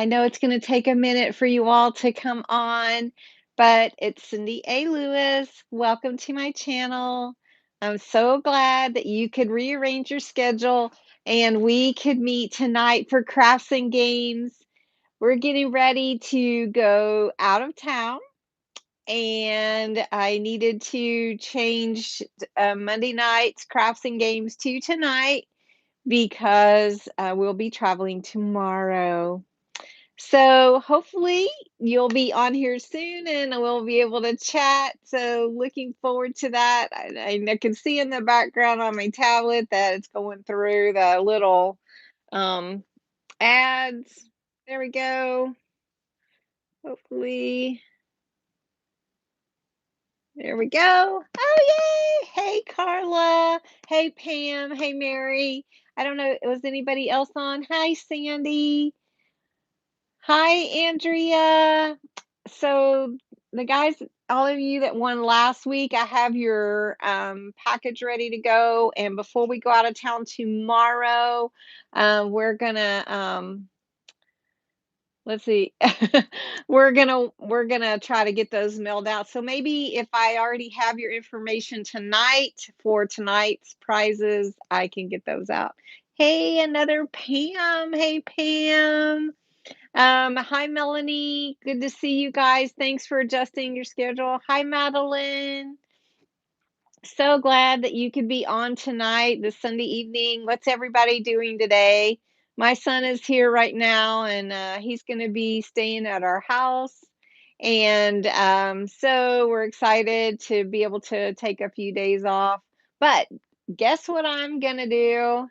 I know it's going to take a minute for you all to come on, but it's Cindy A. Lewis. Welcome to my channel. I'm so glad that you could rearrange your schedule and we could meet tonight for crafts and games. We're getting ready to go out of town, and I needed to change Monday night's crafts and games to tonight because we'll be traveling tomorrow. So hopefully you'll be on here soon and we'll be able to chat. So looking forward to that. I can see in the background on my tablet that it's going through the little um, ads. There we go. Hopefully, there we go. Oh, yay. Hey, Carla. Hey, Pam. Hey, Mary. I don't know. Was anybody else on? Hi, Sandy. Hi, Andrea. So the guys, all of you that won last week, I have your package ready to go. And before we go out of town tomorrow, we're gonna let's see, we're gonna try to get those mailed out. So maybe if I already have your information tonight for tonight's prizes, I can get those out. Hey, another Pam. Hey, Pam. Hi, Melanie. Good to see you guys. Thanks for adjusting your schedule. Hi, Madeline. So glad that you could be on tonight, this Sunday evening. What's everybody doing today? My son is here right now, and he's going to be staying at our house. And so we're excited to be able to take a few days off. But guess what I'm going to do?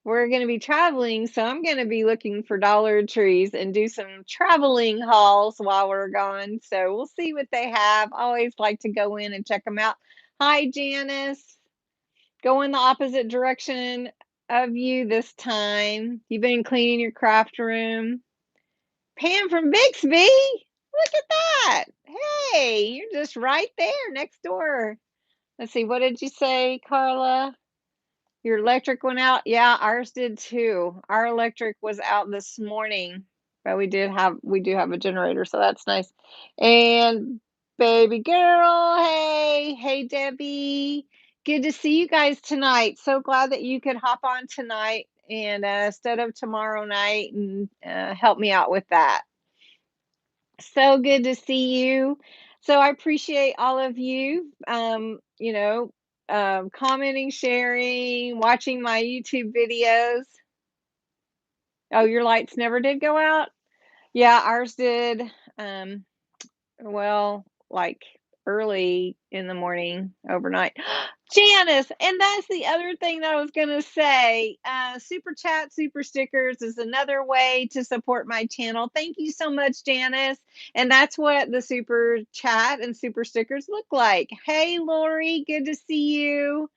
We're going to be traveling, so I'm going to be looking for Dollar Trees and do some traveling hauls while we're gone. So we'll see what they have. I always like to go in and check them out. Hi, Janice. Go in the opposite direction of you this time. You've been cleaning your craft room. Pam from Bixby. Look at that. Hey, you're just right there next door. Let's see, what did you say, Carla? Your electric went out? Yeah, ours did too. Our electric was out this morning, but we do have a generator, so that's nice. And baby girl, hey, hey Debbie. Good to see you guys tonight. So glad that you could hop on tonight and instead of tomorrow night and help me out with that. So good to see you. So I appreciate all of you, commenting, sharing, watching my YouTube videos. Oh, your lights never did go out? Yeah, ours did. Um, well, like early in the morning, overnight. Janice, and that's the other thing that I was going to say. Super chat, super stickers is another way to support my channel. Thank you so much, Janice. And that's what the super chat and super stickers look like. Hey, Lori, good to see you.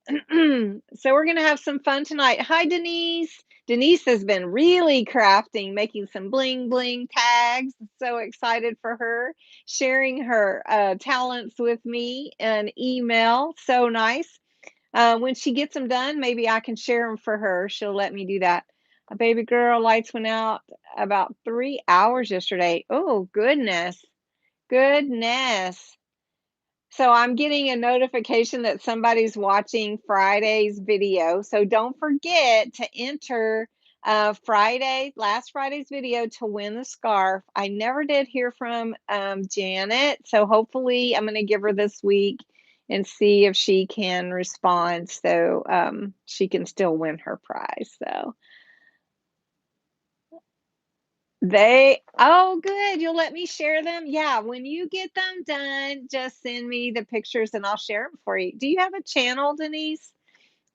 So we're going to have some fun tonight. Hi, Denise. Denise has been really crafting, making some bling bling tags. So excited for her, sharing her talents with me in email. So nice. When she gets them done, maybe I can share them for her. She'll let me do that. A baby girl, lights went out about 3 hours yesterday. Oh, goodness. Goodness. So I'm getting a notification that somebody's watching Friday's video. So don't forget to enter last Friday's video to win the scarf. I never did hear from Janet. So hopefully I'm going to give her this week and see if she can respond so she can still win her prize. So oh, good. You'll let me share them? Yeah, when you get them done, just send me the pictures and I'll share them for you. Do you have a channel, Denise,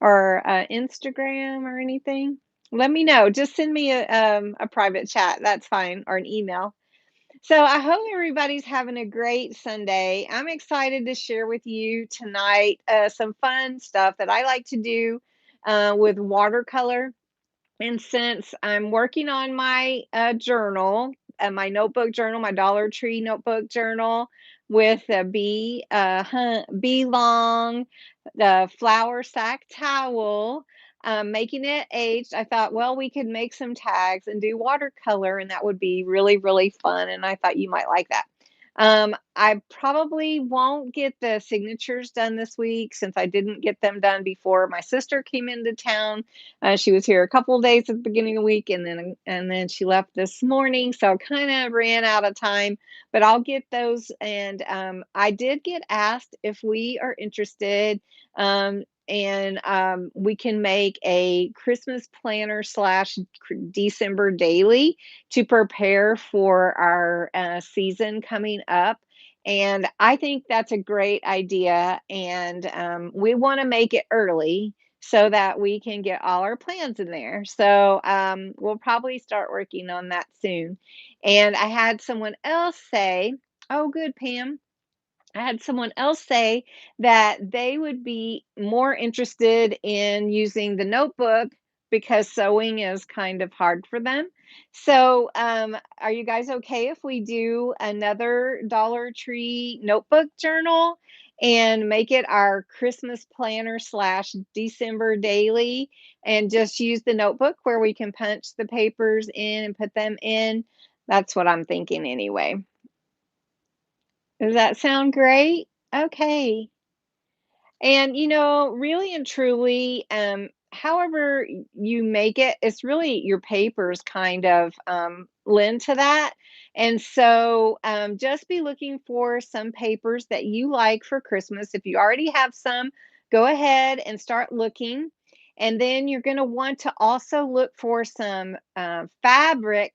or Instagram or anything? Let me know. Just send me a private chat. That's fine, or an email. So I hope everybody's having a great Sunday. I'm excited to share with you tonight some fun stuff that I like to do with watercolor. And since I'm working on my journal, my notebook journal, my Dollar Tree notebook journal with a bee long, the flour sack towel, making it aged, I thought, well, we could make some tags and do watercolor, and that would be really, really fun. And I thought you might like that. I probably won't get the signatures done this week since I didn't get them done before my sister came into town. She was here a couple of days at the beginning of the week, and then she left this morning, so kind of ran out of time. But I'll get those, and I did get asked if we are interested. And we can make a Christmas planner slash December daily to prepare for our season coming up. And I think that's a great idea. And we want to make it early so that we can get all our plans in there. So we'll probably start working on that soon. And I had someone else say, oh, good, Pam. I had someone else say that they would be more interested in using the notebook because sewing is kind of hard for them. So, are you guys okay if we do another Dollar Tree notebook journal and make it our Christmas planner slash December daily and just use the notebook where we can punch the papers in and put them in? That's what I'm thinking anyway. Does that sound great? Okay. And really and truly, however you make it, it's really your papers kind of lend to that. And so just be looking for some papers that you like for Christmas. If you already have some, go ahead and start looking. And then you're going to want to also look for some fabric.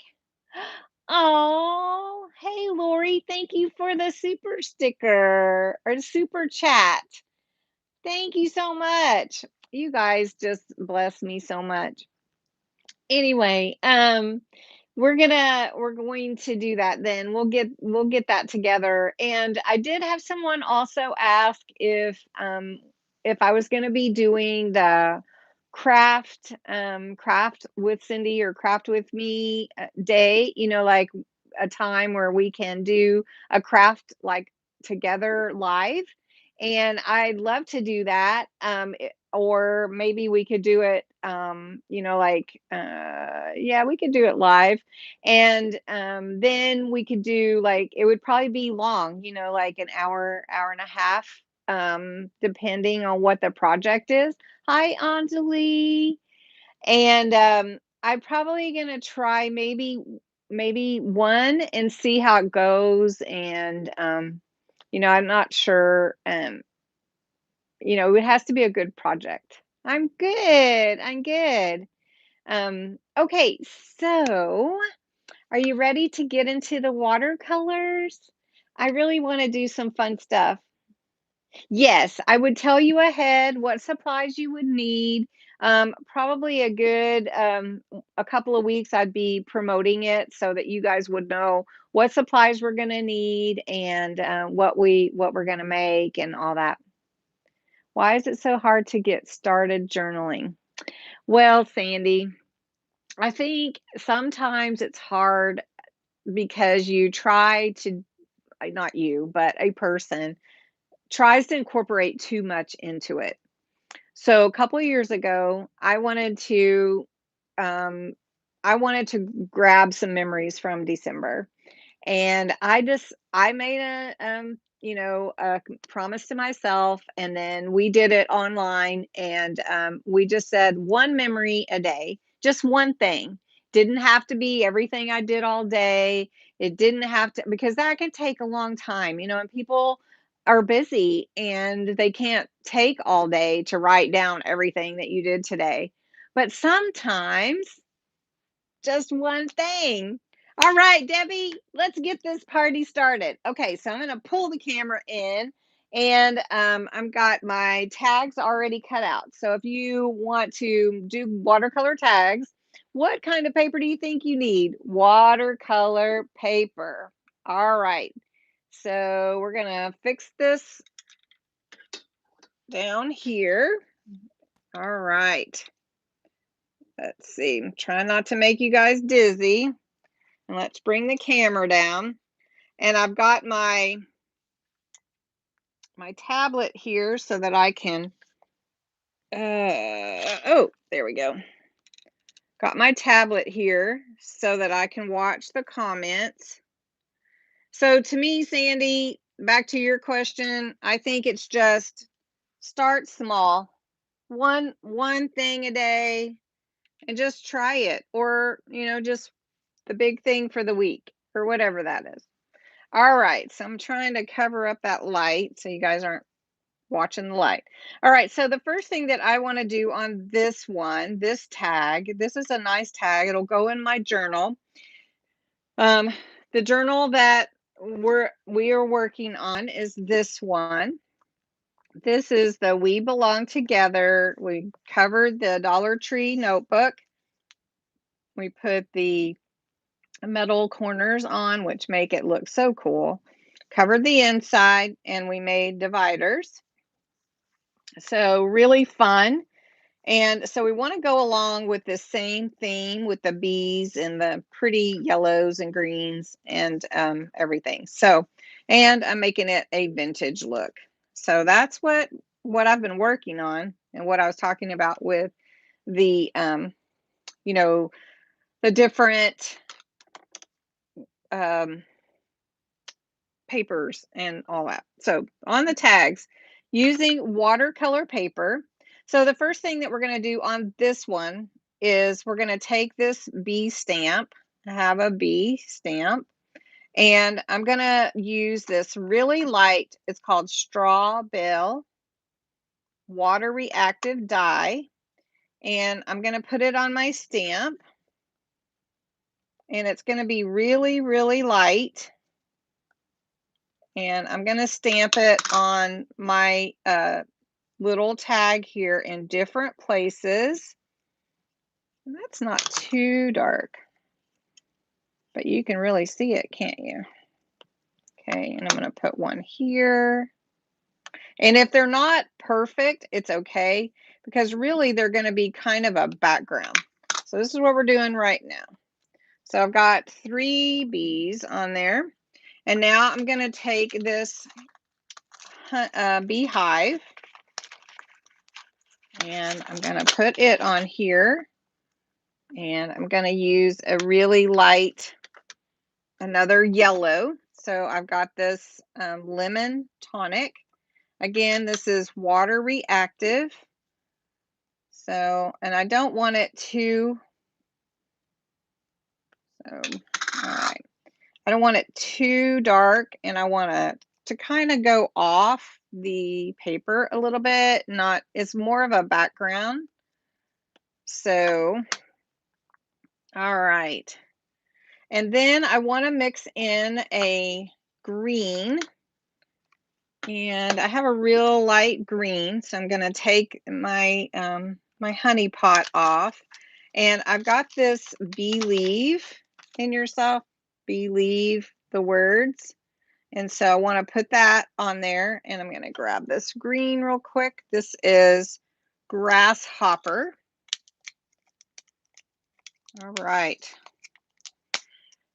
Oh, hey Lori, thank you for the super sticker or the super chat. Thank you so much. You guys just bless me so much. Anyway, we're going to do that then. We'll get that together. And I did have someone also ask if I was going to be doing the craft with Cindy or craft with me day, like a time where we can do a craft like together live. And I'd love to do that. Or maybe we could do it, yeah, we could do it live. And then we could do like, it would probably be long, like an hour, hour and a half, depending on what the project is. Hi, Anjali. And I'm probably gonna try maybe one and see how it goes. And I'm not sure. It has to be a good project. I'm good. I'm good. Okay, so are you ready to get into the watercolors? I really want to do some fun stuff. Yes, I would tell you ahead what supplies you would need. Probably a couple of weeks I'd be promoting it so that you guys would know what supplies we're going to need and what we're going to make and all that. Why is it so hard to get started journaling? Well, Sandy, I think sometimes it's hard because you try to, not you, but a person tries to incorporate too much into it. So a couple of years ago, um, I wanted to grab some memories from December. And I made a promise to myself, and then we did it online, and we just said one memory a day, just one thing. Didn't have to be everything I did all day. It didn't have to, because that can take a long time, and people are busy and they can't take all day to write down everything that you did today. But sometimes just one thing. All right, Debbie, let's get this party started. Okay, so I'm going to pull the camera in, and I've got my tags already cut out. So if you want to do watercolor tags, what kind of paper do you think you need? Watercolor paper. All right. So we're going to fix this down here. All right. Let's see. Try not to make you guys dizzy. And let's bring the camera down. And I've got my tablet here so that I can Oh, there we go. Got my tablet here so that I can watch the comments. So to me, Sandy, back to your question, I think it's just start small. One thing a day and just try it, or just the big thing for the week or whatever that is. All right, so I'm trying to cover up that light so you guys aren't watching the light. All right, so the first thing that I want to do on this one, this tag, this is a nice tag. It'll go in my journal. Um, the journal that we are working on is this one. This is the We Belong Together. We covered the Dollar Tree notebook. We put the metal corners on, which make it look so cool. Covered the inside, and we made dividers. So really fun. And so we want to go along with this same theme with the bees and the pretty yellows and greens and everything. So, and I'm making it a vintage look. So that's what I've been working on and what I was talking about with the you know the different um, papers and all that. So on the tags, using watercolor paper. So the first thing that we're going to do on this one is we're going to take this bee stamp, have a bee stamp, and I'm going to use this really light, it's called Straw Bale Water Reactive Dye, and I'm going to put it on my stamp, and it's going to be really, really light. And I'm going to stamp it on my little tag here in different places. And that's not too dark, but you can really see it, can't you? Okay, and I'm going to put one here. And if they're not perfect, it's okay, because really they're going to be kind of a background. So this is what we're doing right now. So I've got 3 bees on there. And now I'm going to take this beehive, and I'm going to put it on here. And I'm going to use a really light, another yellow. So I've got this lemon tonic. Again, this is water reactive. So, and I don't want it too, so, all right. I don't want it too dark, and I want it to kind of go off the paper a little bit. Not, it's more of a background. So, all right. And then I want to mix in a green, and I have a real light green, so I'm going to take my my honey pot off, and I've got this believe in yourself, believe the words, and so I want to put that on there, and I'm going to grab this green real quick. This is grasshopper. All right.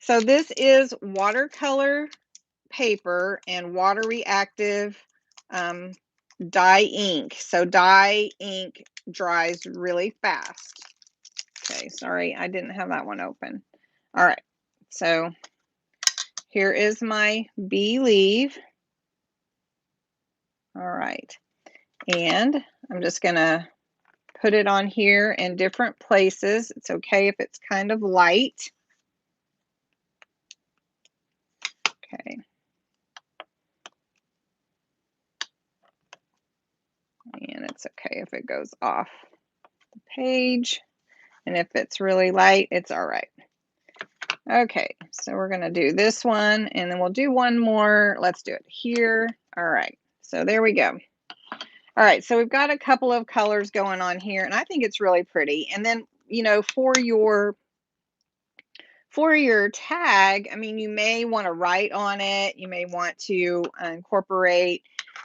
So this is watercolor paper and water reactive dye ink. So dye ink dries really fast. Okay, sorry, I didn't have that one open. All right, so here is my bee leaf. All right, and I'm just gonna put it on here in different places. It's okay if it's kind of light. Okay. And it's okay if it goes off the page. And if it's really light, it's all right. Okay, so we're going to do this one, and then we'll do one more. Let's do it here. All right, so there we go. All right, so we've got a couple of colors going on here, and I think it's really pretty. And then, for your tag, I mean, you may want to write on it. You may want to incorporate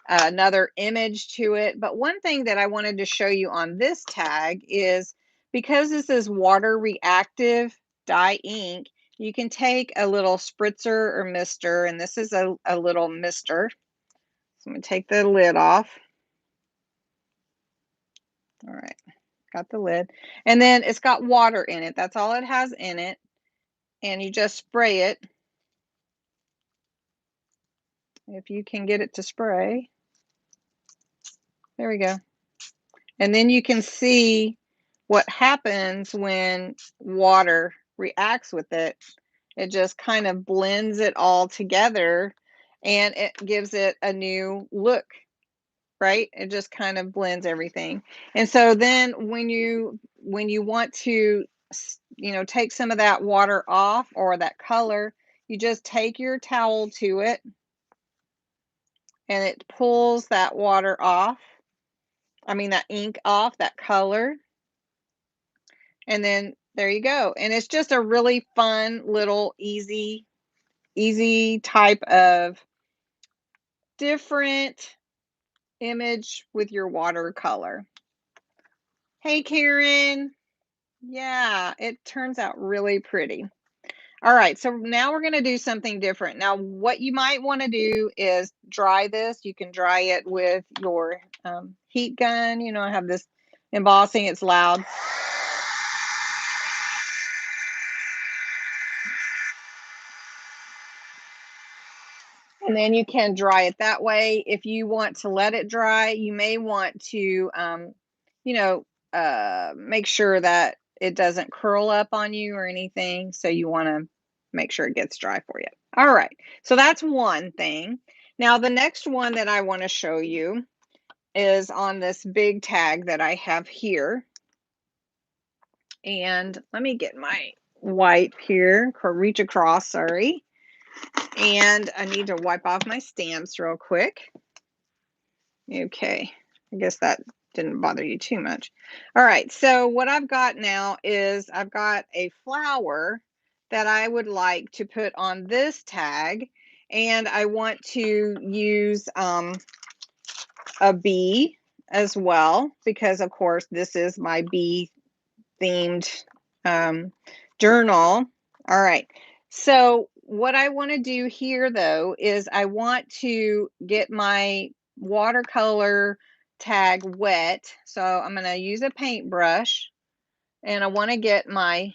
another image to it. But one thing that I wanted to show you on this tag is, because this is water reactive dye ink, you can take a little spritzer or mister, and this is a little mister. So I'm going to take the lid off. All right, got the lid. And then it's got water in it. That's all it has in it. And you just spray it. If you can get it to spray. There we go. And then you can see what happens when water reacts with it. It just kind of blends it all together and it gives it a new look, right? It just kind of blends everything. And so then when you want to, take some of that water off or that color, you just take your towel to it and it pulls that water off. I mean that ink off, that color. And then there you go. And it's just a really fun little easy type of different image with your watercolor. Hey, Karen. Yeah, it turns out really pretty. All right, so now we're going to do something different. Now, what you might want to do is dry this. You can dry it with your heat gun. I have this embossing. It's loud. And then you can dry it that way. If you want to let it dry, you may want to, make sure that it doesn't curl up on you or anything. So you want to make sure it gets dry for you. All right. So that's one thing. Now, the next one that I want to show you is on this big tag that I have here. And let me get my wipe here, reach across, sorry. And I need to wipe off my stamps real quick. Okay, I guess that didn't bother you too much. All right, so what I've got now is I've got a flower that I would like to put on this tag, and I want to use a bee as well, because of course this is my bee themed journal. All right. So what I want to do here though is I want to get my watercolor tag wet. So I'm going to use a paintbrush and I want to get my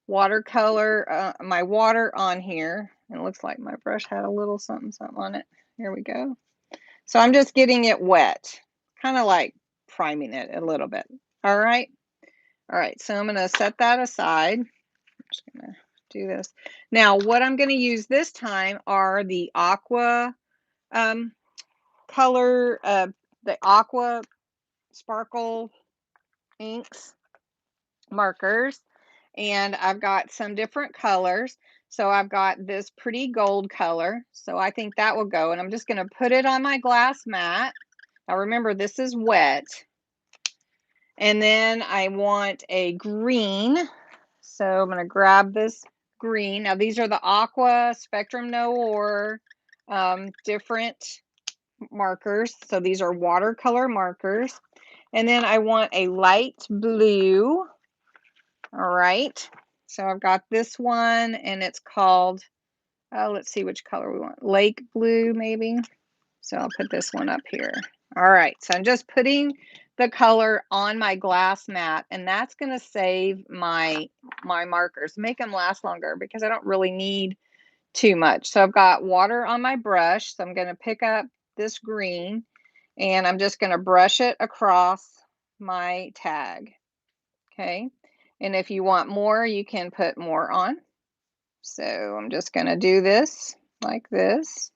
watercolor, my water on here. It looks like my brush had a little something on it. Here we go. So I'm just getting it wet, kind of like priming it a little bit. All right. All right, so I'm going to set that aside. I'm just going to do this. Now, what I'm going to use this time are the aqua color, the aqua sparkle inks, markers, and I've got some different colors. So I've got this pretty gold color, so I think that will go, and I'm just going to put it on my glass mat. Now remember, this is wet. And then I want a green. So I'm going to grab this green. Now these are the Aqua Spectrum Noir different markers. So these are watercolor markers. And then I want a light blue. All right. So I've got this one and it's called, let's see which color we want. Lake blue maybe. So I'll put this one up here. All right, so I'm just putting the color on my glass mat, and that's going to save my markers, make them last longer because I don't really need too much. So I've got water on my brush, so I'm going to pick up this green, and I'm just going to brush it across my tag. Okay, and if you want more, you can put more on. So I'm just going to do this like this.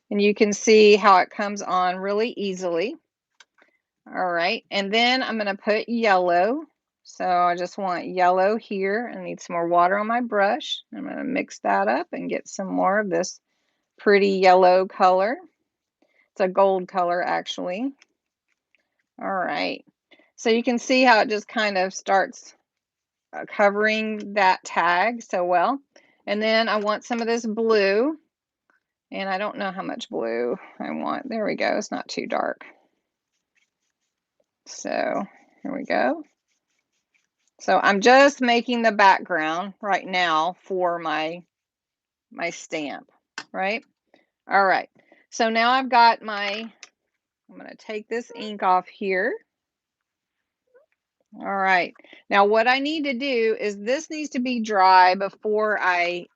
And you can see how it comes on really easily. All right, and then I'm going to put yellow. So I just want yellow here. I need some more water on my brush. I'm going to mix that up and get some more of this pretty yellow color. It's a gold color actually. All right, so you can see how it just kind of starts covering that tag so well. And then I want some of this blue. And I don't know how much blue I want. There we go. It's not too dark. So here we go. So I'm just making the background right now for my stamp, right? All right. So now I've got I'm going to take this ink off here. All right. Now what I need to do is this needs to be dry before I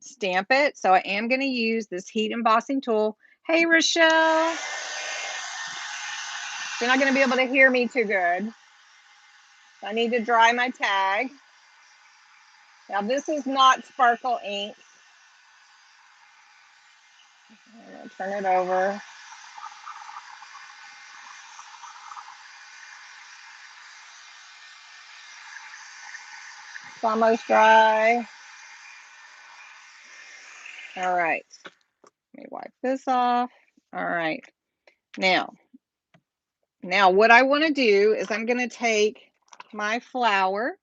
stamp it. So I am going to use this heat embossing tool. Hey, Rochelle. You're not going to be able to hear me too good. I need to dry my tag. Now this is not sparkle ink. I'm going to turn it over. It's almost dry. All right. Let me wipe this off. All right. Now what I want to do is I'm going to take my flower,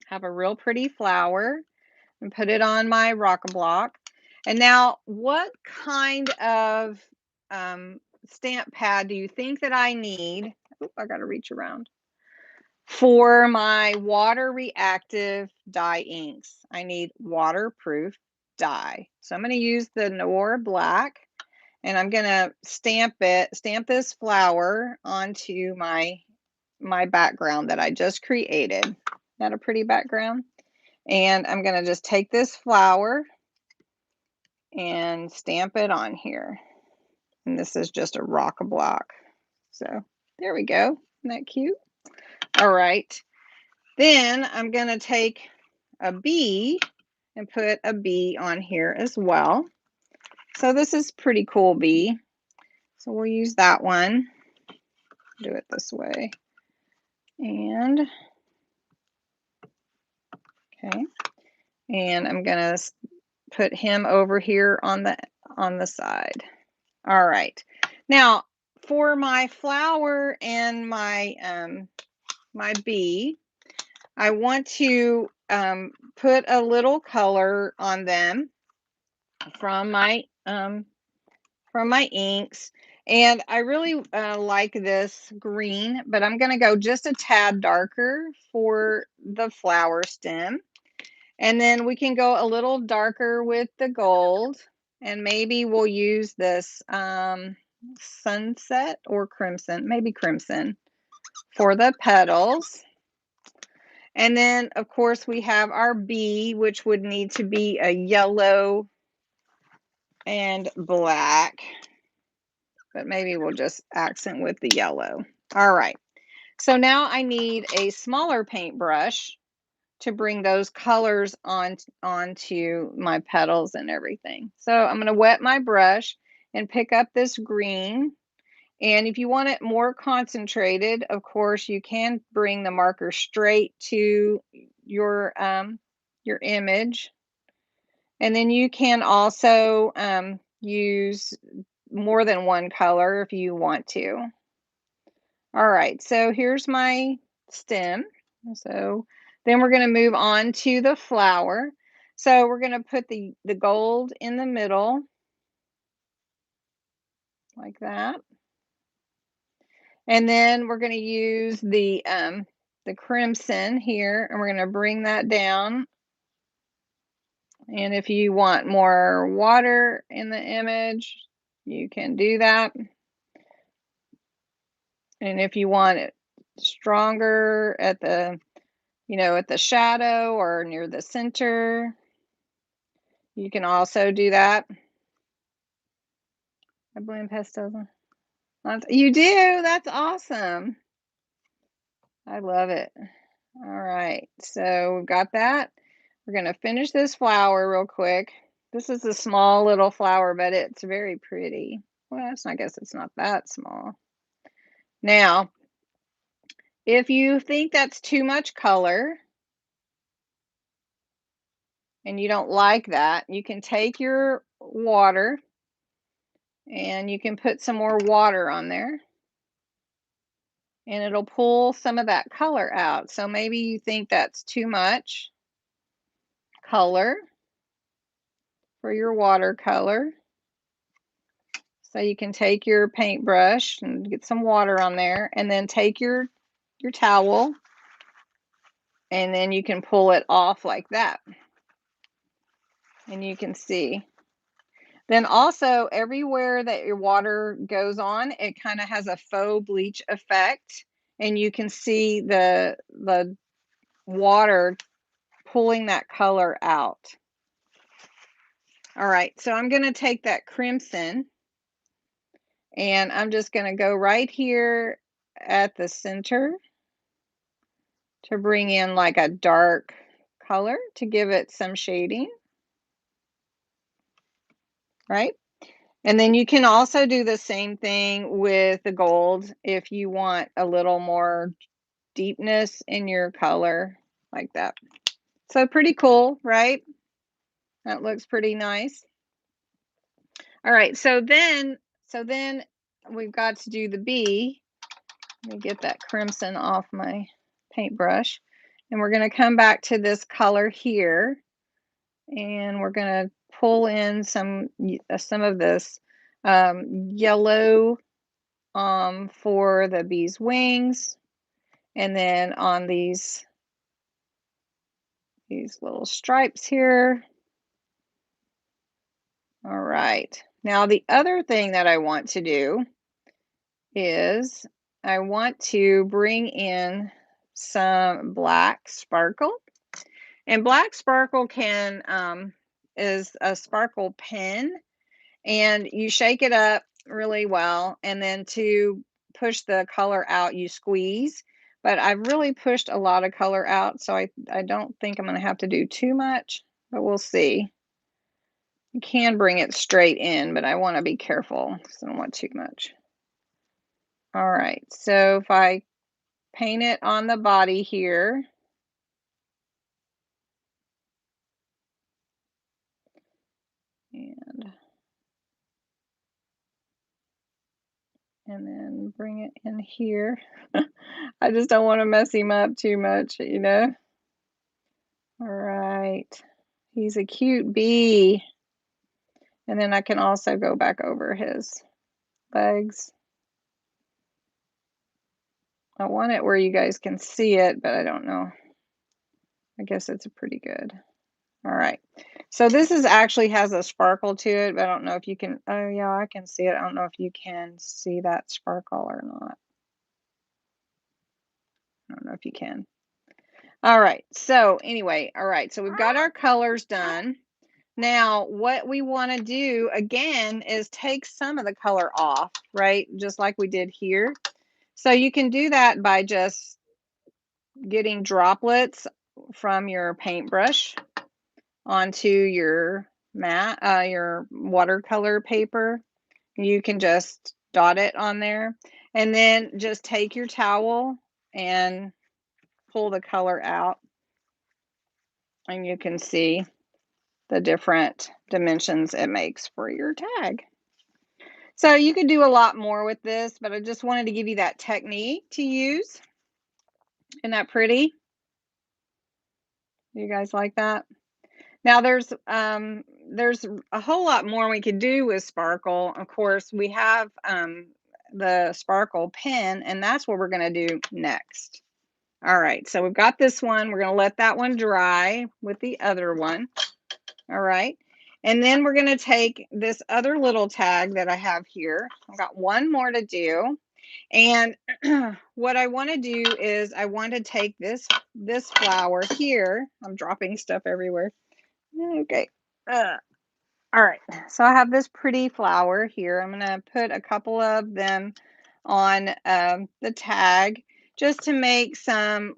have a real pretty flower, and put it on my rock-a-block. And now, what kind of stamp pad do you think that I need? Oop, I got to reach around. For my water reactive dye inks, I need waterproof dye. So I'm going to use the Noir Black, and I'm going to stamp this flower onto my background that I just created. Isn't that a pretty background? And I'm going to just take this flower and stamp it on here. And this is just a rock-a-block. So there we go. Isn't that cute? All right. Then I'm going to take a bee and put a bee on here as well. So this is pretty cool bee. So we'll use that one. Do it this way. And okay. And I'm going to put him over here on the side. All right. Now, for my flower and my my bee, I want to put a little color on them from my inks. And I really like this green, but I'm going to go just a tad darker for the flower stem. And then we can go a little darker with the gold. And maybe we'll use this sunset or crimson, maybe crimson for the petals. And then, of course, we have our bee, which would need to be a yellow and black. But maybe we'll just accent with the yellow. All right. So now I need a smaller paintbrush to bring those colors onto my petals and everything. So I'm going to wet my brush and pick up this green. And if you want it more concentrated, of course, you can bring the marker straight to your image. And then you can also use more than one color if you want to. All right, so here's my stem. So then we're going to move on to the flower. So we're going to put the gold in the middle, like that. And then we're going to use the crimson here, and we're going to bring that down. And if you want more water in the image, you can do that. And if you want it stronger at the at the shadow or near the center, you can also do that. I blend pastels. You do? That's awesome. I love it. All right, so we've got that. We're going to finish this flower real quick. This is a small little flower, but it's very pretty. Well, I guess it's not that small. Now, if you think that's too much color and you don't like that, you can take your water and you can put some more water on there. And it'll pull some of that color out. So maybe you think that's too much color for your watercolor. So you can take your paintbrush and get some water on there, and then take your towel, and then you can pull it off like that. And you can see. Then also, everywhere that your water goes on, it kind of has a faux bleach effect. and you can see the water pulling that color out. All right, so I'm going to take that crimson and I'm just going to go right here at the center to bring in like a dark color to give it some shading, right? And then you can also do the same thing with the gold if you want a little more deepness in your color like that. So pretty cool, right? That looks pretty nice. All right, so then we've got to do the bee. Let me get that crimson off my paintbrush. And we're going to come back to this color here. And we're going to pull in some of this yellow for the bee's wings. And then on these little stripes here. All right. Now the other thing that I want to do is I want to bring in some black sparkle. And black sparkle is a sparkle pen, and you shake it up really well, and then to push the color out, you squeeze. But I've really pushed a lot of color out, so I don't think I'm going to have to do too much, but we'll see. You can bring it straight in, but I want to be careful because I don't want too much. All right, so if I paint it on the body here, and then bring it in here. I just don't want to mess him up too much, you know. All right, he's a cute bee. And then I can also go back over his legs. I want it where you guys can see it, but I don't know. I guess it's pretty good. All right. So this actually has a sparkle to it, but I don't know if you can. Oh yeah, I can see it. I don't know if you can see that sparkle or not. I don't know if you can. All right. So anyway, all right. So we've got our colors done. Now, what we want to do again is take some of the color off, right? Just like we did here. So you can do that by just getting droplets from your paintbrush onto your your watercolor paper. You can just dot it on there, and then just take your towel and pull the color out, and you can see the different dimensions it makes for your tag. So you could do a lot more with this, but I just wanted to give you that technique to use. Isn't that pretty? You guys like that? Now there's a whole lot more we could do with sparkle. Of course, we have the sparkle pen, and that's what we're going to do next. All right, so we've got this one. We're going to let that one dry with the other one. All right. And then we're going to take this other little tag that I have here. I've got one more to do. And what I want to do is I want to take this flower here. I'm dropping stuff everywhere. Okay. All right. So I have this pretty flower here. I'm going to put a couple of them on the tag just to make some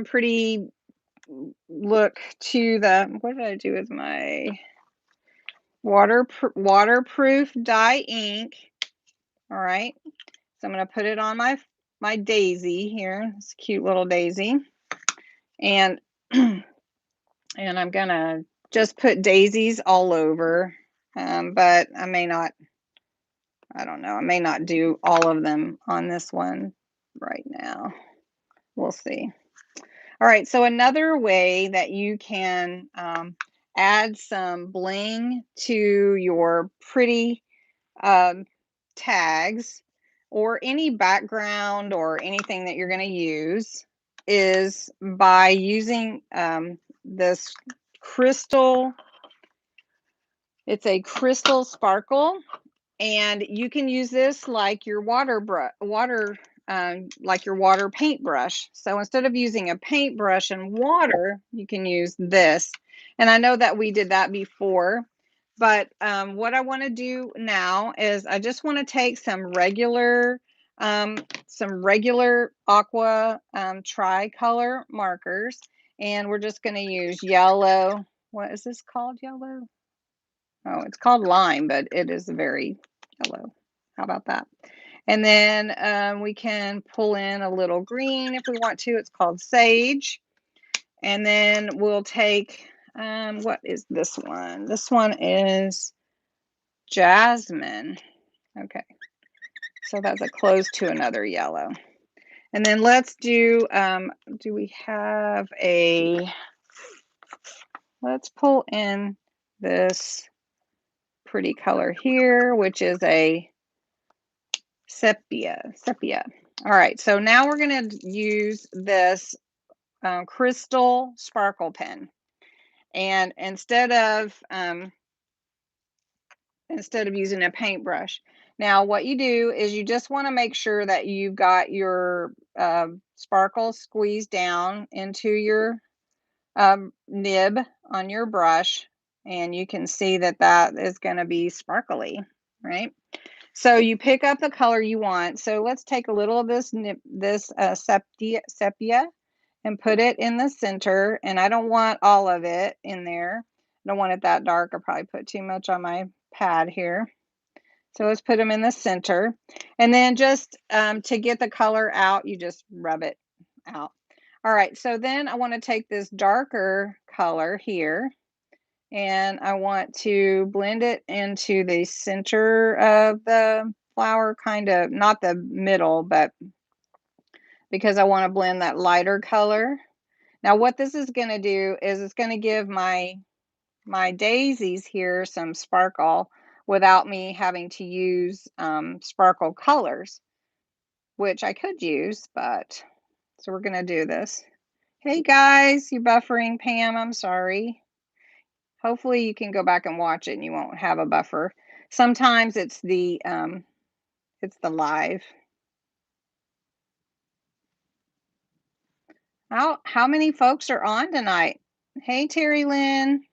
pretty look to the, what did I do with my waterproof dye ink? All right, so I'm going to put it on my daisy here. It's a cute little daisy, and and I'm going to just put daisies all over, but I may not, I don't know, I may not do all of them on this one right now. We'll see. All right, so another way that you can add some bling to your pretty tags or any background or anything that you're going to use is by using this crystal. It's a crystal sparkle, and you can use this like your water like your water paintbrush. So instead of using a paintbrush and water, you can use this. And I know that we did that before, but what I want to do now is I just want to take some regular aqua tricolor markers, and we're just going to use yellow. What is this called? Yellow? Oh, it's called lime, but it is very yellow. How about that? And then we can pull in a little green if we want to. It's called sage. And then we'll take, what is this one? This one is jasmine. Okay, so that's a close to another yellow. And then let's do we have a, let's pull in this pretty color here, which is a sepia. All right, so now we're going to use this crystal sparkle pen, and instead of using a paintbrush. Now what you do is you just want to make sure that you've got your sparkle squeezed down into your nib on your brush, and you can see that that is going to be sparkly, right? So you pick up the color you want. So let's take a little of this sepia and put it in the center. And I don't want all of it in there. I don't want it that dark. I'll probably put too much on my pad here. So let's put them in the center. And then just to get the color out, you just rub it out. All right, so then I want to take this darker color here, and I want to blend it into the center of the flower, kind of, not the middle, but because I want to blend that lighter color. Now what this is going to do is it's going to give my daisies here some sparkle without me having to use sparkle colors, which I could use, but so we're going to do this. Hey guys, you buffering, Pam, I'm sorry. Hopefully you can go back and watch it and you won't have a buffer. Sometimes it's the live. How many folks are on tonight? Hey Terry Lynn.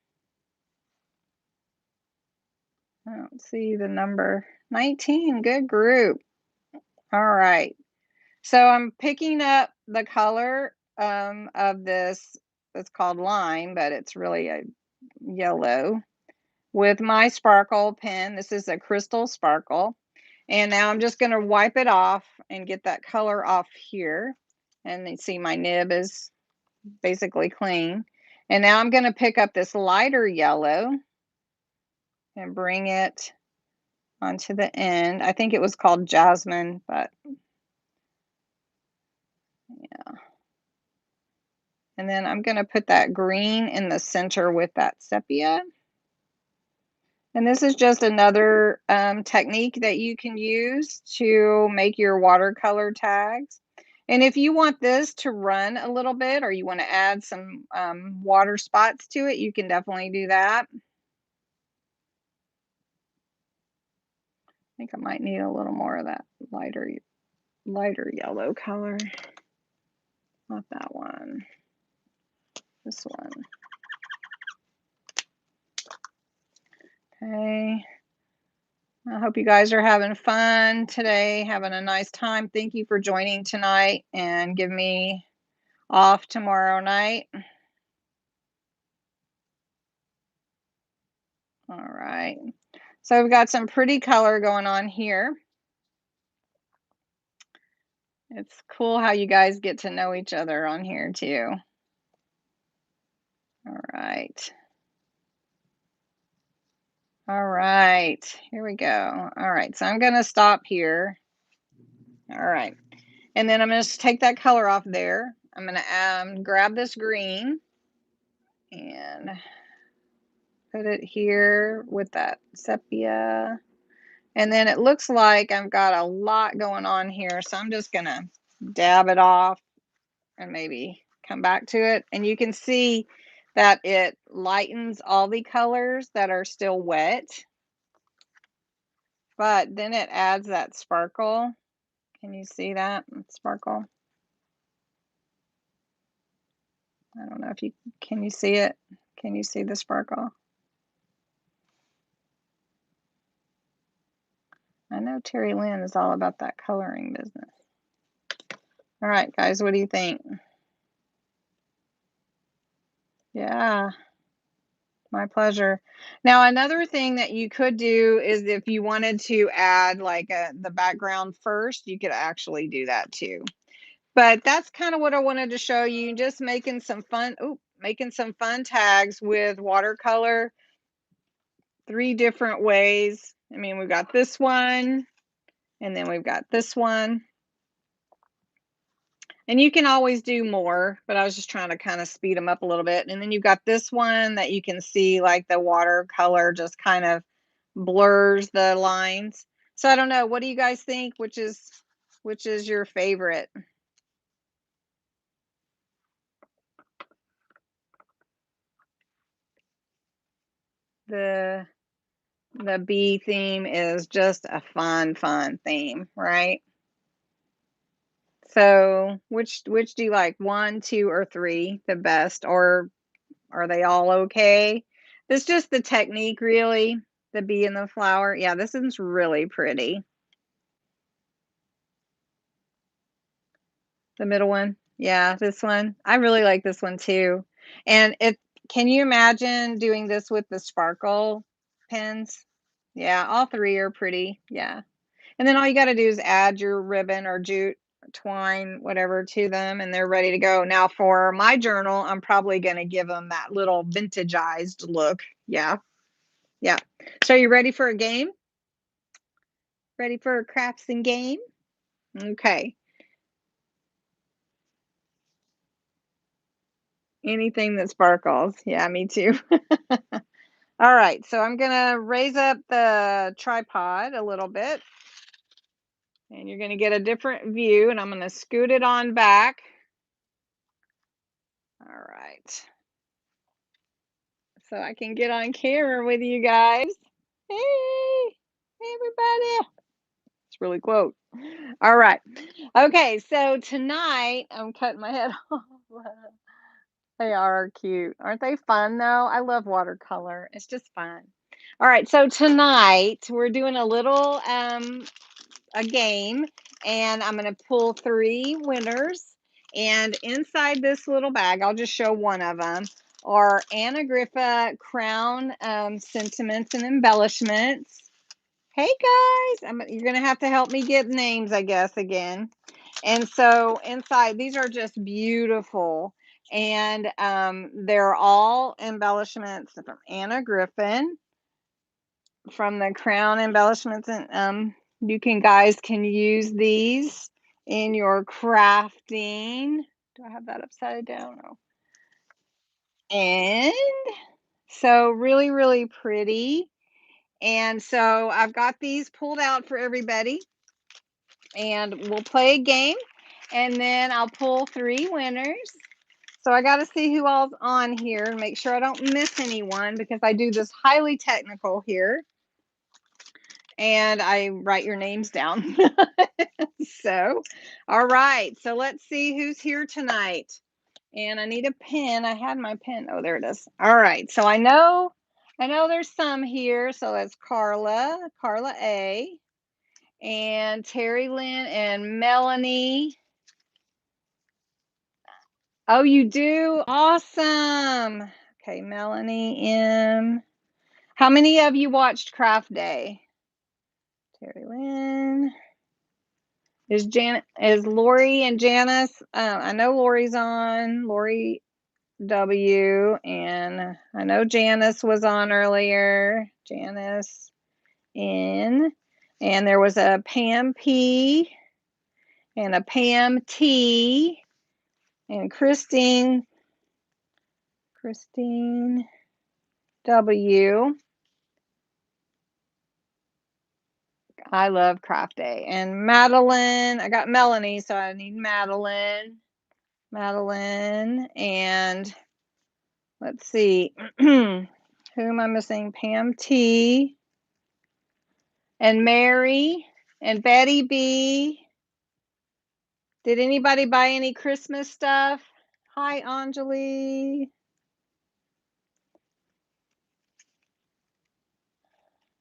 I don't see the number. 19, good group. All right. So I'm picking up the color of this. It's called lime, but it's really a yellow, with my sparkle pen. This is a crystal sparkle. And now I'm just going to wipe it off and get that color off here. And you see my nib is basically clean. And now I'm going to pick up this lighter yellow and bring it onto the end. I think it was called jasmine, but yeah. And then I'm going to put that green in the center with that sepia. And this is just another technique that you can use to make your watercolor tags. And if you want this to run a little bit, or you want to add some water spots to it, you can definitely do that. I think I might need a little more of that lighter yellow color. Not that one. This one. Okay. I hope you guys are having fun today, having a nice time. Thank you for joining tonight, and give me off tomorrow night. All right. So we've got some pretty color going on here. It's cool how you guys get to know each other on here too. All right. All right, here we go. All right, so I'm going to stop here. All right, and then I'm going to take that color off there. I'm going to grab this green and put it here with that sepia. And then it looks like I've got a lot going on here, so I'm just going to dab it off and maybe come back to it. And you can see that it lightens all the colors that are still wet, but then it adds that sparkle. Can you see that sparkle? I don't know if you can you see it? Can you see the sparkle? I know Terry Lynn is all about that coloring business. All right, guys, what do you think? Yeah, my pleasure. Now, another thing that you could do is if you wanted to add like the background first, you could actually do that too. But that's kind of what I wanted to show you, just making some fun tags with watercolor, 3 different ways. I mean, we've got this one, and then we've got this one. And you can always do more, but I was just trying to kind of speed them up a little bit. And then you've got this one that you can see like the watercolor just kind of blurs the lines. So I don't know, what do you guys think? Which is your favorite? The bee theme is just a fun theme, right? So which do you like? 1, 2, or 3 the best, or are they all okay? This is just the technique, really. The bee and the flower. Yeah, this one's really pretty. The middle one. Yeah, this one. I really like this one too. And can you imagine doing this with the sparkle pens? Yeah, all 3 are pretty. Yeah. And then all you got to do is add your ribbon or jute, twine, whatever to them, and they're ready to go. Now, for my journal, I'm probably going to give them that little vintageized look. Yeah. Yeah. So, are you ready for a game? Ready for a crafts and game? Okay. Anything that sparkles. Yeah, me too. All right. So, I'm going to raise up the tripod a little bit, and you're going to get a different view, and I'm going to scoot it on back. All right. So I can get on camera with you guys. Hey, everybody. It's really quote. All right. Okay, so tonight I'm cutting my head off. They are cute. Aren't they fun though? I love watercolor. It's just fun. All right, so tonight we're doing a game, and I'm going to pull 3 winners. And inside this little bag, I'll just show one of them, are Anna Griffa Crown Sentiments and Embellishments. Hey guys, you're going to have to help me get names, I guess, again. And so inside, these are just beautiful. And they're all embellishments from Anna Griffin from the Crown Embellishments, and you guys can use these in your crafting. Do I have that upside down? No. And so really pretty. And so I've got these pulled out for everybody, and we'll play a game, and then I'll pull 3 winners. So I got to see who all's on here and make sure I don't miss anyone, because I do this highly technical here. And I write your names down. So, all right. So let's see who's here tonight. And I need a pen. I had my pen. Oh, there it is. All right. So I know there's some here. So that's Carla A, and Terry Lynn and Melanie. Oh, you do? Awesome. Okay, Melanie M. How many of you watched Craft Day? Terry Lynn. Is Lori and Janice? I know Lori's on. Lori W. And I know Janice was on earlier. Janice N. And there was a Pam P. And a Pam T. And Christine W. I love Craft Day. And Madeline. I got Melanie, so I need Madeline. And let's see. Who am I missing? Pam T. And Mary and Betty B. Did anybody buy any Christmas stuff? Hi, Anjali.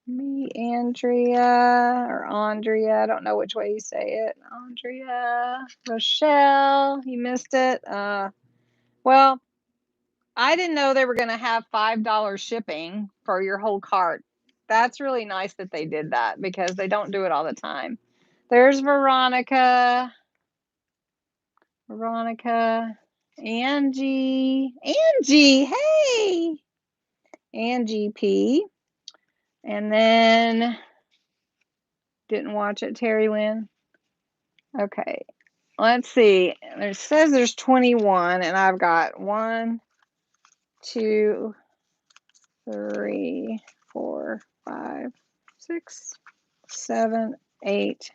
Me, Andrea, or Andrea. I don't know which way you say it. Andrea, Rochelle, you missed it. Well, I didn't know they were going to have $5 shipping for your whole cart. That's really nice that they did that because they don't do it all the time. There's Veronica. Veronica. Angie. Angie, hey. Angie P. And then didn't watch it, Terry Lynn. Okay. Let's see. It says there's 21, and I've got 1, 2, 3, 4, 5, 6, 7, 8,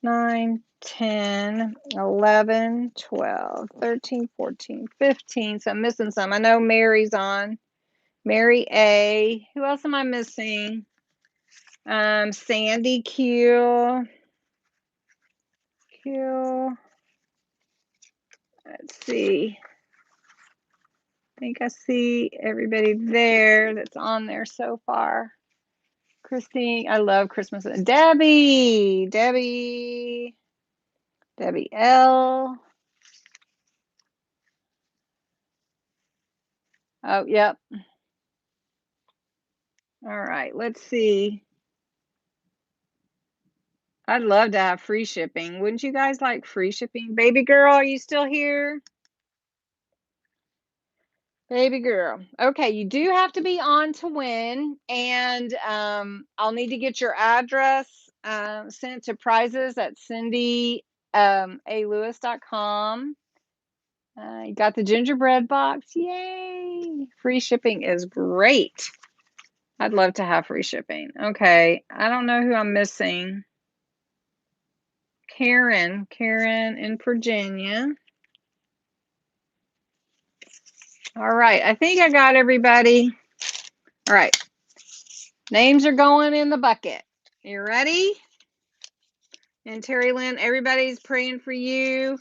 9, 10, 11, 12, 13, 14, 15. So I'm missing some. I know Mary's on. Mary A. Who else am I missing? Sandy Q. Q. Let's see. I think I see everybody there that's on there so far. Christine, I love Christmas. Debbie, Debbie, Debbie L. Oh, yep. All right, let's see. I'd love to have free shipping. Wouldn't you guys like free shipping? Baby girl, are you still here? Baby girl. Okay, you do have to be on to win, and I'll need to get your address sent to prizes at cindylewis.com. You got the gingerbread box. Yay! Free shipping is great. I'd love to have free shipping. Okay, I don't know who I'm missing. Karen in Virginia. All right, I think I got everybody. All right, names are going in the bucket. You ready? And Terry Lynn, everybody's praying for you.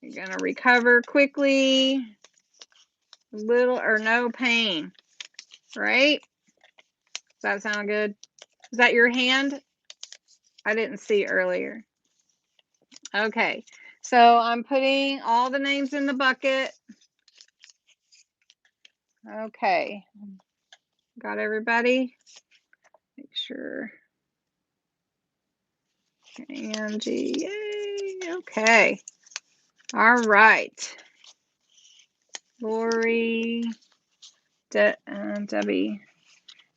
You're going to recover quickly. Little or no pain, right? Does that sound good? Is that your hand? I didn't see earlier. Okay, so I'm putting all the names in the bucket. Okay, got everybody? Make sure. Angie, yay, okay. All right. Lori, Debbie.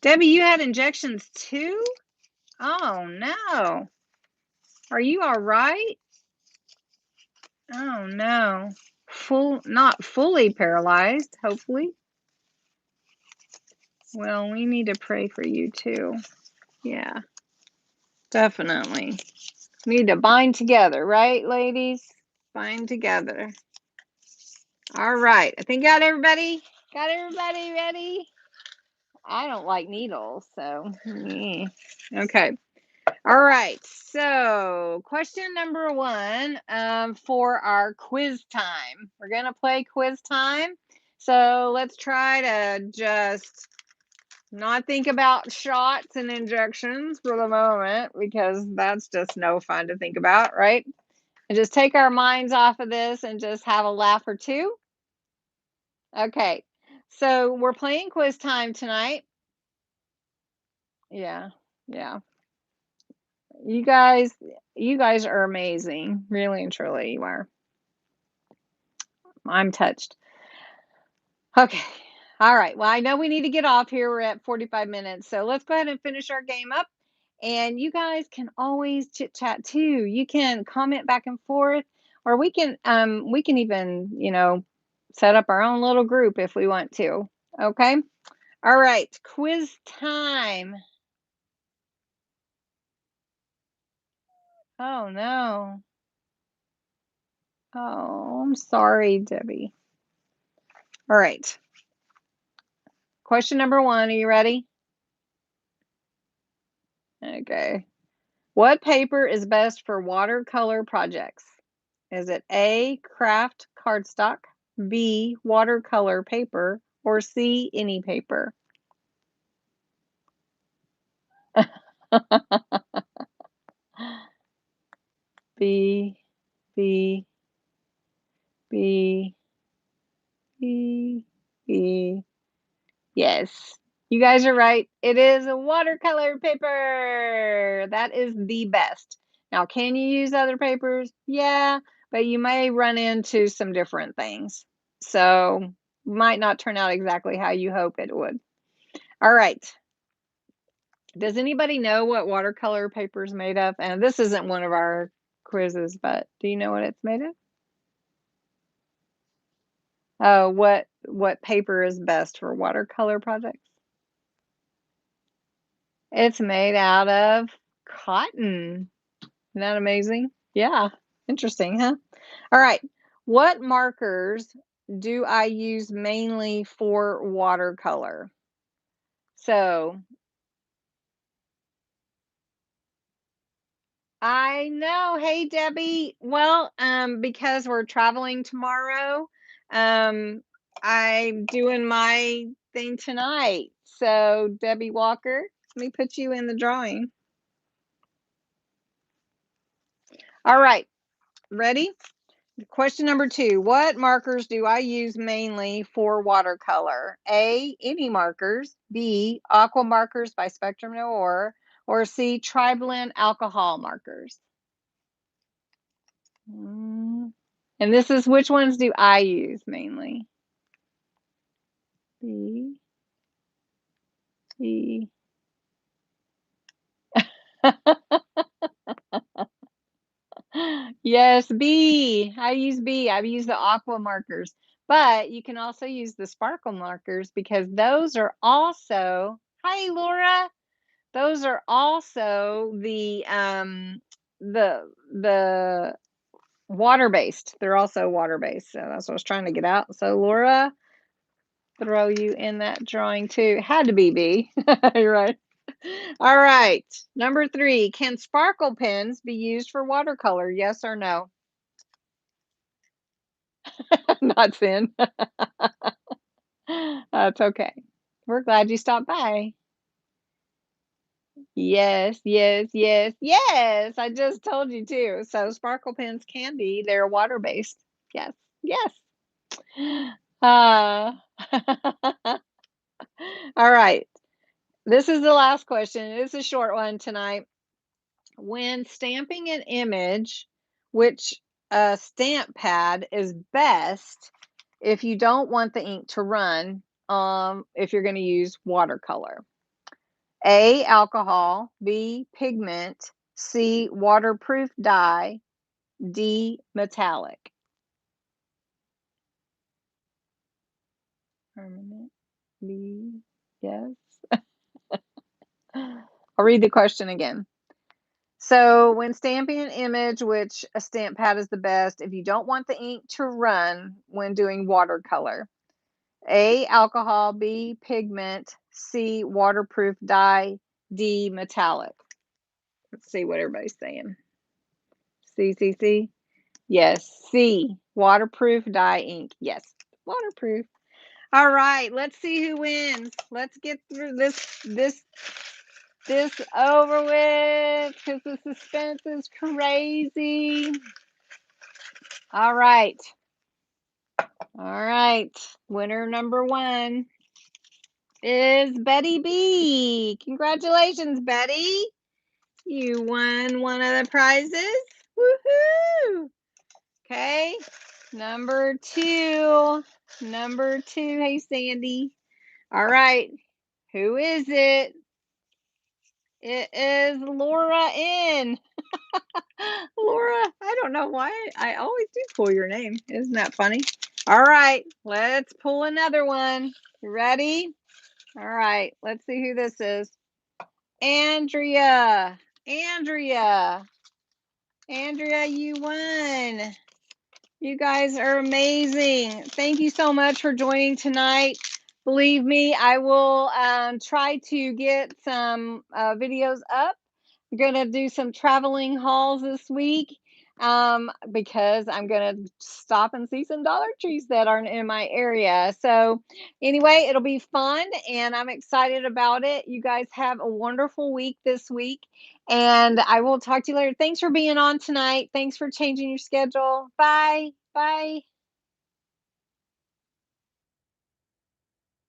Debbie, you had injections too? Oh no. Are you all right? Oh no. Not fully paralyzed, hopefully. Well, we need to pray for you too. Yeah, definitely. Need to bind together, right, ladies? Bind together. All right. I think got everybody? Got everybody ready? I don't like needles, so yeah. Okay. All right. So, question number 1 for our quiz time. We're going to play quiz time. So, let's try to just not think about shots and injections for the moment because that's just no fun to think about, right? And just take our minds off of this and just have a laugh or two. Okay. So, we're playing quiz time tonight. Yeah. Yeah. You guys are amazing. Really and truly, you are. I'm touched. Okay. All right. Well, I know we need to get off here. We're at 45 minutes. So let's go ahead and finish our game up. And you guys can always chit chat too. You can comment back and forth, or we can even, set up our own little group if we want to. Okay? All right. Quiz time. Oh no. Oh, I'm sorry, Debbie. All right. Question number 1, are you ready? Okay. What paper is best for watercolor projects? Is it A, craft cardstock, B, watercolor paper, or C, any paper? B, B, B, B, B. Yes, you guys are right. It is a watercolor paper. That is the best. Now, can you use other papers? Yeah, but you may run into some different things. So, might not turn out exactly how you hope it would. All right. Does anybody know what watercolor paper is made of? And this isn't one of our quizzes, but do you know what it's made of? Oh, what paper is best for watercolor projects? It's made out of cotton. Isn't that amazing? Yeah. Interesting, huh? All right. What markers do I use mainly for watercolor? So I know. Hey, Debbie. Well, because we're traveling tomorrow, um, I'm doing my thing tonight. So, Debbie Walker, let me put you in the drawing. All right. Ready? Question number 2. What markers do I use mainly for watercolor? A, any markers. B, aqua markers by Spectrum Noir. Or C, Triblend alcohol markers. Mm. And this is which ones do I use mainly? B, B. Yes, B. I use B. I use the aqua markers. But you can also use the sparkle markers because those are also, hi Laura. Those are also the water-based. They're also water-based. So that's what I was trying to get out. So Laura, throw you in that drawing too. Had to be B. You're right. All right. Number 3. Can sparkle pens be used for watercolor? Yes or no? Not sin. That's okay. We're glad you stopped by. Yes, yes, yes, yes. I just told you too. So sparkle pens can be, they're water-based. Yes, yes. Uh, all right. This is the last question. It's a short one tonight. When stamping an image, which stamp pad is best if you don't want the ink to run, if you're going to use watercolor? A, alcohol, B, pigment, C, waterproof dye, D, metallic. Permanent, B, yes. I'll read the question again. So, when stamping an image, which a stamp pad is the best if you don't want the ink to run when doing watercolor? A, alcohol, B, pigment, C, waterproof dye, D, metallic. Let's see what everybody's saying. C, C, C. Yes, C, waterproof dye ink. Yes, waterproof. All right, let's see who wins. Let's get through this over with because the suspense is crazy. All right. All right. Winner number 1 is Betty B. Congratulations, Betty. You won one of the prizes. Woohoo! Okay. Number 2. Number 2. Hey, Sandy. All right. Who is it? It is Laura N. Laura, I don't know why I always do pull your name. Isn't that funny? All right, let's pull another one. You ready? All right, let's see who this is. Andrea. Andrea. Andrea, you won. You guys are amazing. Thank you so much for joining tonight. Believe me, I will try to get some videos up gonna do some traveling hauls this week, because I'm gonna stop and see some Dollar Trees that aren't in my area. So, anyway, it'll be fun, and I'm excited about it. You guys have a wonderful week this week, and I will talk to you later. Thanks for being on tonight. Thanks for changing your schedule. Bye. Bye.